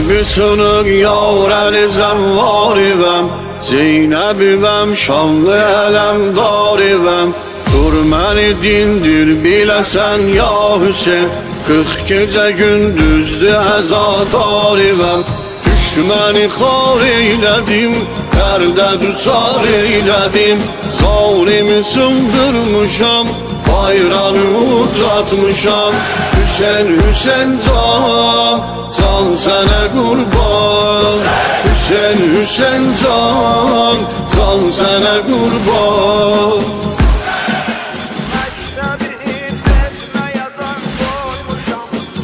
Kalbi sınık yâr-eli zəvvarivəm, Zeynəbivəm, şanlı ələmdarivəm. Dur məni dindir biləsən ya Hüseyin, 40 gecə gündüzdür əzadarivəm. Düşməni xar eylədim, dərdə düçar eylədim. Zalimi sındırmışam, bayrağı ucatmışam. Hüseyin, Hüseyin can, can sənə qurban. Hüseyin, Hüseyin can, can sənə qurban.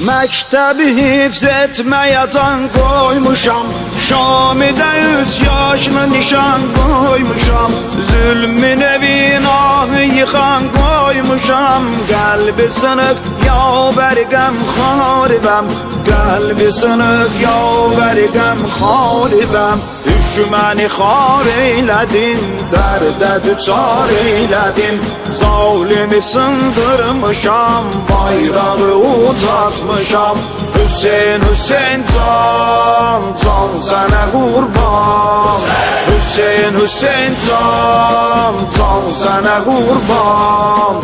Məktəbi hifz etməyə can qoymuşam, Şamidə 3 yaşlı nişan qoymuşam. Zülmün evin ahı yıxan qoymuşam. Qəlbi sınıq yavəri qəm xaribəm, Qəlbi sınıq yavəri qəm xaribəm. Düşməni xar eylədin, dərdə düçar eylədin. Zalimi sındırmışam, bayrağı ucatmışam. Hüseyin, Hüseyin can, can sənə qurban. Hüseyin, Hüseyin can, can sənə qurban.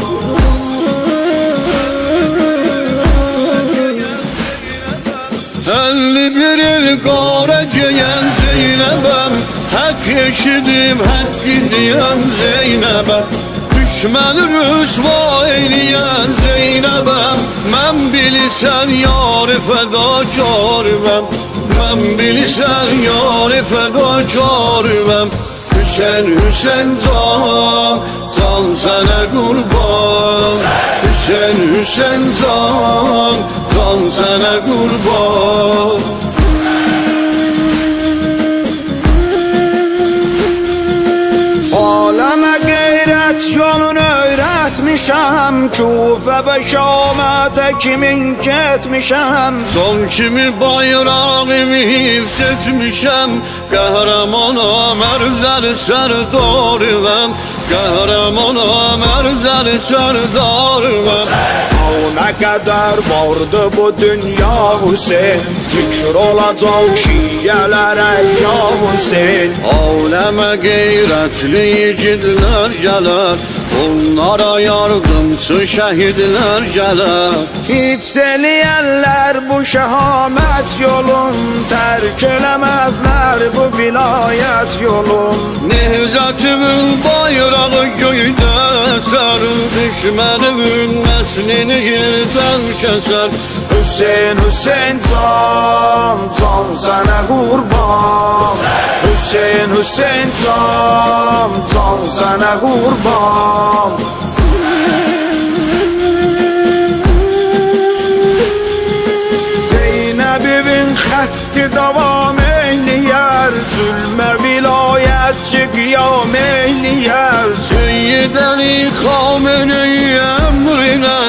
51 il qara geyən Zeynəbəm, haqq eşidib haqq deyən Zeynəbəm. Düşməni rüsva eyləyən Zeynəbəm, mən bilirsən yar-ı fədakarım, mən bilirsən yar-ı fədakarım. Hüseyin, Hüseyin can, can sənə qurban. Hüseyin, Hüseyin can, can sənə qurban. Aləmə qeyrət yolunu öyrətmişəm, Kufə və Şamətə kimin getmişəm. Son kimi bayrağımı hifz etmişəm, Qəhrəmanam ərzəli sərdarım, Qəhrəmanam ərzəli sərdarım. Nə qədər vardı bu dünya Hüseyin, zikr olacaq şiyələrə ya Hüseyin. Aləmə qeyrətli yiğidlər gələr, onlara yardımçı şəhidlər gələr. Hifz eləyənlər bu şəhamət yolun, tərk eləməzlər bu vilayət yolun. Nevzətimin bayrağı göydə əsər, düşmənimin nəslini yerdən kəsər. Hüseyin, Hüseyin can, can sənə qurban. Hüseyin, Hüseyin can, can sənə qurban. Zeynəbivin xətti davam eyləyər, Zülmə vilayətçi qiyam eyləyər. Seyyid Əli Xameneyi əmrinə,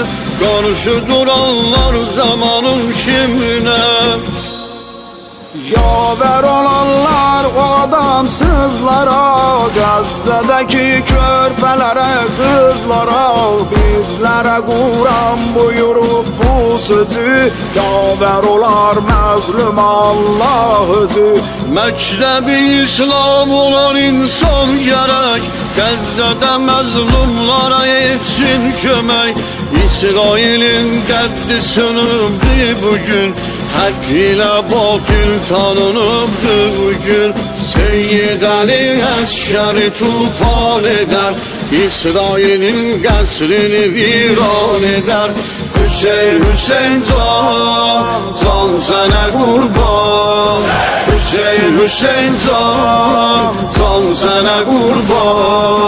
qarşı duranlar zamanın şimrinə. Yavər olanlar o adamsızlara, Qəzzədəki körpələrə, qızlara, bizlərə Quran buyurub bu sözü, yavər olar məzlum Allah özü. Məktəbi İslam olan insan gərək, Qəzzədə məzlumlara etsin kömək. İsrailin qəddi sınıbdı bugün, haqq ilə batil tanınıbdı bugün. Seyyid Əli əskəri tufan edər, İsrailin qəsrini viran edər. Hüseyin, Hüseyin can, can sənə qurban. Hüseyin, Hüseyin can, can sənə qurban.